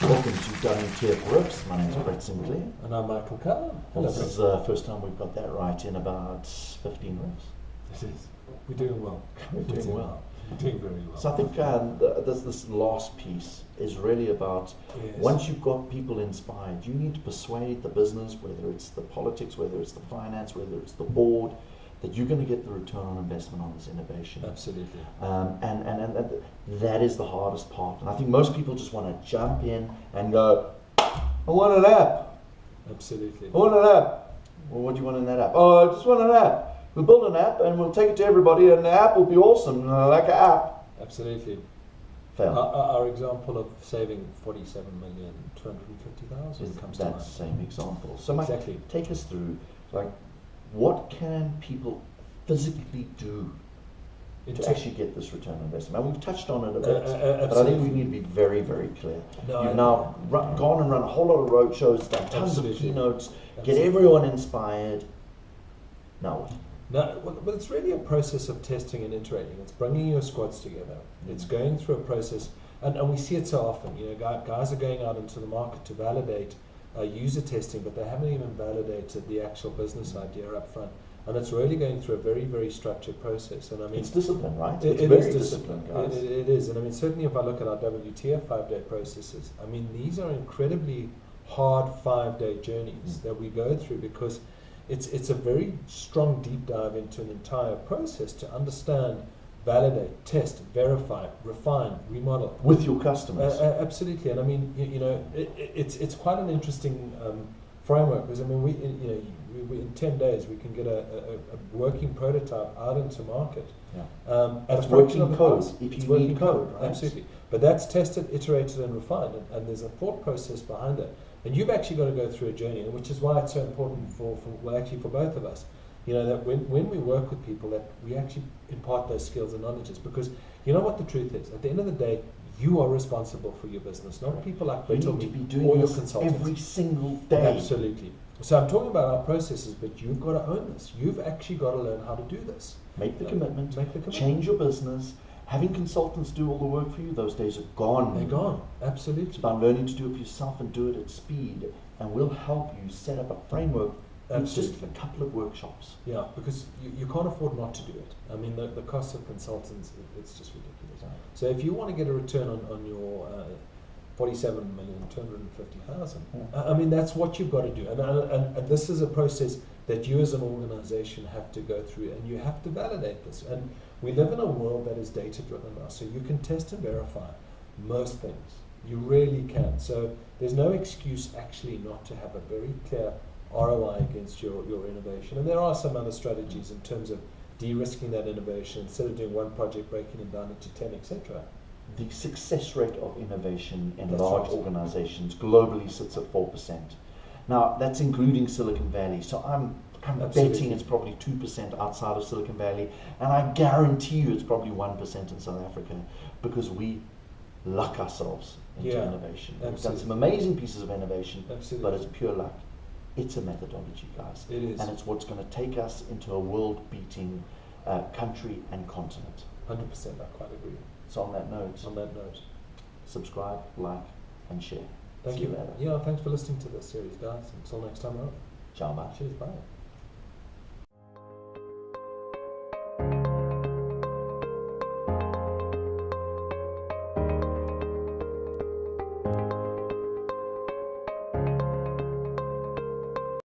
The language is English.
Welcome to WTF Rips. My name is Brett Sinclair. And I'm Michael Cowen. Hello. This is the first time we've got that right in about 15 rips. This is. We're doing well. We're doing well. We're doing very well. So I think this last piece is really about once you've got people inspired, you need to persuade the business, whether it's the politics, whether it's the finance, whether it's the board, that you're going to get the return on investment on this innovation. Absolutely. And that is the hardest part. And I think most people just want to jump in and go, I want an app. Absolutely. I want an app. Well, what do you want in that app? Oh, I just want an app. We'll build an app and we'll take it to everybody, and the app will be awesome, like an app. Absolutely. Fail. Our example of saving 47,250,000 comes to mind. That's the same example. So Mike, exactly. Take us through, like, what can people physically do to actually get this return on investment? And we've touched on it a bit, but I think we need to be very, very clear. You've now gone and run a whole lot of road shows, done tons of keynotes, get everyone inspired. Now what? No, but it's really a process of testing and iterating. It's bringing your squads together. It's going through a process, and we see it so often. You know, guys are going out into the market to validate user testing, but they haven't even validated the actual business idea up front. And it's really going through a very, very structured process. And I mean, it's discipline, right? It's very disciplined, guys. It is, and I mean, certainly if I look at our WTF 5-day processes, I mean, these are incredibly hard 5-day journeys that we go through, because it's a very strong deep dive into an entire process to understand, validate, test, verify, refine, remodel with your customers. Absolutely, and I mean, you know, it's quite an interesting framework, because I mean, we in 10 days we can get a working prototype out into market. And it's working code if you need code, right? Absolutely, but that's tested, iterated, and refined, and there's a thought process behind it. And you've actually got to go through a journey, which is why it's so important for both of us. You know, that when we work with people, that we actually impart those skills and knowledges, because you know what the truth is. At the end of the day, you are responsible for your business, not people like Brett or me, or your consultants. Every single day. Absolutely. So I'm talking about our processes, but you've got to own this. You've actually got to learn how to do this. Make the commitment. Change your business. Having consultants do all the work for you, those days are gone. They're gone. Absolutely. It's about learning to do it for yourself and do it at speed, and we'll help you set up a framework. It's just a couple of workshops. Yeah, because you can't afford not to do it. I mean, the cost of consultants, it's just ridiculous. Right. So if you want to get a return on your 47,250,000, I mean, that's what you've got to do. And this is a process that you as an organization have to go through, and you have to validate this. And we live in a world that is data-driven now, so you can test and verify most things. You really can. So there's no excuse actually not to have a very clear ROI against your innovation. And there are some other strategies in terms of de-risking that innovation, instead of doing one project, breaking it down into 10, etc. The success rate of innovation in large organizations globally sits at 4%. Now, that's including Silicon Valley. So I'm betting it's probably 2% outside of Silicon Valley, and I guarantee you it's probably 1% in South Africa, because we luck ourselves into innovation. We've done some amazing pieces of innovation, but it's pure luck. It's a methodology, guys. It is. And it's what's going to take us into a world-beating country and continent. 100%, I quite agree. So on that note, subscribe, like, and share. Thank you. See you later. Yeah, thanks for listening to this series, guys. Until next time around. Ciao, bye. Cheers, bye.